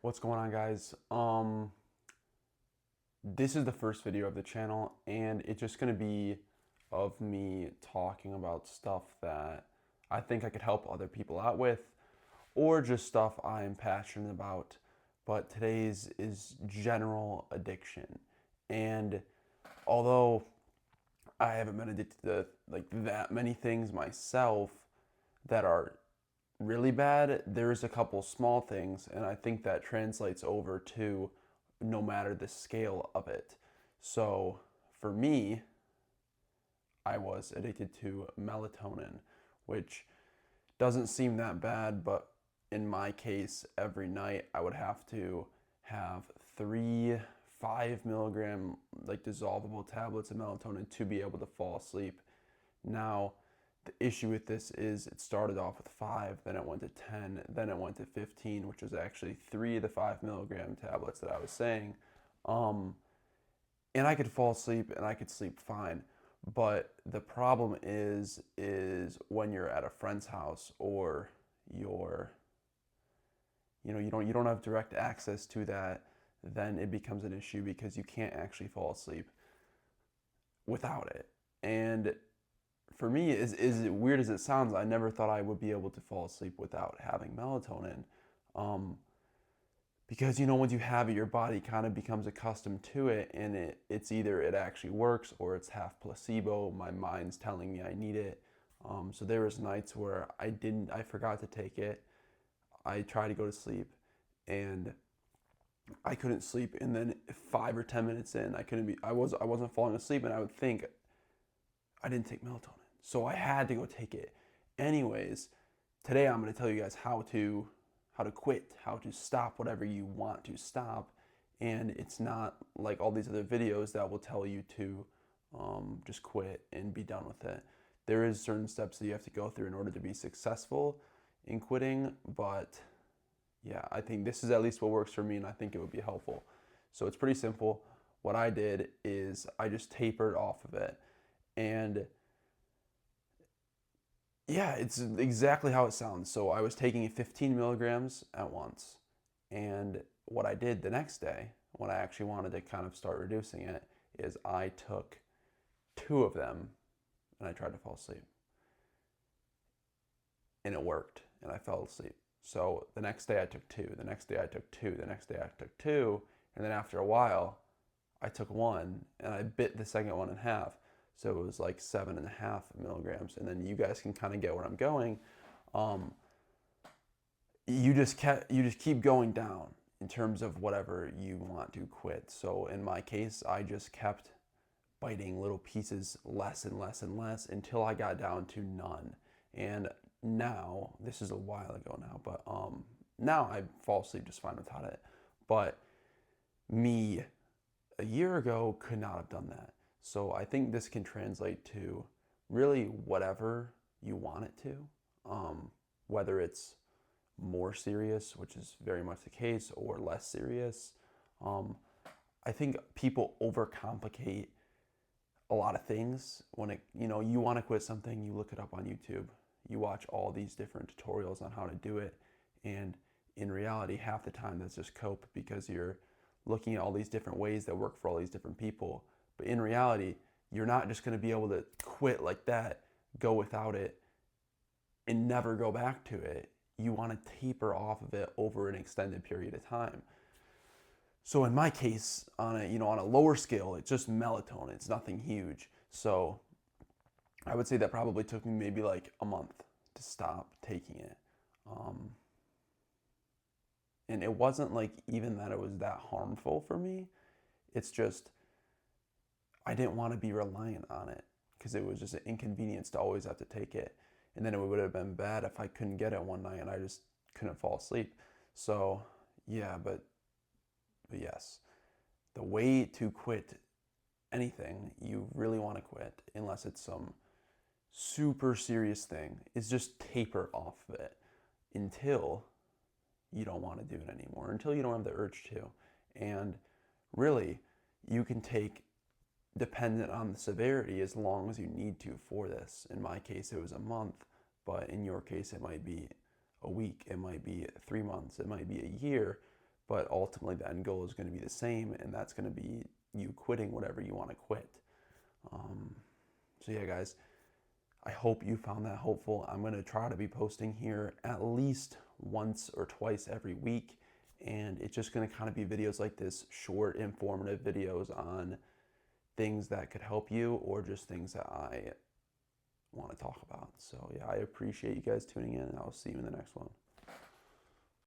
What's going on, guys? This is the first video of the channel, and it's just gonna be of me talking about stuff that I think I could help other people out with, or just stuff I'm passionate about. But today's is general addiction, and although I haven't been addicted to like that many things myself that are really bad, there's a couple small things, and I think that translates over to no matter the scale of it. So for me, I was addicted to melatonin, which doesn't seem that bad, but in my case, every night I would have to have three 5 milligram like dissolvable tablets of melatonin to be able to fall asleep. Now, the issue with this is it started off with 5, then it went to 10, then it went to 15, which was actually three of the 5 milligram tablets that I was saying. Um, and I could fall asleep and I could sleep fine. But the problem is when you're at a friend's house or you're you don't have direct access to that, then it becomes an issue because you can't actually fall asleep without it. And for me, as weird as it sounds, I never thought I would be able to fall asleep without having melatonin. Um, because once you have it, your body kind of becomes accustomed to it, and it's either it actually works or it's half placebo. My mind's telling me I need it. So there was nights where I forgot to take it. I tried to go to sleep, and I couldn't sleep. And then 5 or 10 minutes in, I wasn't falling asleep, and I would think I didn't take melatonin. So I had to go take it. Anyways, today I'm going to tell you guys how to quit, how to stop whatever you want to stop. And it's not like all these other videos that will tell you to just quit and be done with it. There is certain steps that you have to go through in order to be successful in quitting, but yeah, I think this is at least what works for me, and I think it would be helpful. So it's pretty simple. What I did is I just tapered off of it, and yeah, it's exactly how it sounds. So I was taking 15 milligrams at once. And what I did the next day, when I actually wanted to kind of start reducing it, is I took two of them and I tried to fall asleep. And it worked. And I fell asleep. So the next day I took two. The next day I took two. The next day I took two. And then after a while, I took one and I bit the second one in half. So it was like 7.5 milligrams. And then you guys can kind of get where I'm going. Um, you just keep going down in terms of whatever you want to quit. So in my case, I just kept biting little pieces less and less and less until I got down to none. And now, this is a while ago now, but now I fall asleep just fine without it. But me a year ago could not have done that. So I think this can translate to really whatever you want it to, whether it's more serious, which is very much the case, or less serious. Um, I think people overcomplicate a lot of things when you want to quit something, you look it up on YouTube, you watch all these different tutorials on how to do it, and in reality, half the time that's just cope because you're looking at all these different ways that work for all these different people. But in reality, you're not just going to be able to quit like that, go without it, and never go back to it. You want to taper off of it over an extended period of time. So in my case, on a lower scale, it's just melatonin. It's nothing huge. So I would say that probably took me maybe like a month to stop taking it. Um, and it wasn't like even that it was that harmful for me. It's just I didn't want to be reliant on it because it was just an inconvenience to always have to take it. And then it would have been bad if I couldn't get it one night and I just couldn't fall asleep. So yeah, but yes, the way to quit anything you really want to quit, unless it's some super serious thing, is just taper off of it until you don't want to do it anymore, until you don't have the urge to. And really, you can take, dependent on the severity, as long as you need to for this. In my case, it was a month, but in your case, it might be a week, it might be 3 months, it might be a year. but ultimately the end goal is going to be the same, and that's going to be you quitting whatever you want to quit. So yeah, guys, I hope you found that helpful. I'm going to try to be posting here at least once or twice every week, and it's just going to kind of be videos like this, short, informative videos on things that could help you or just things that I want to talk about. So yeah, I appreciate you guys tuning in, and I'll see you in the next one.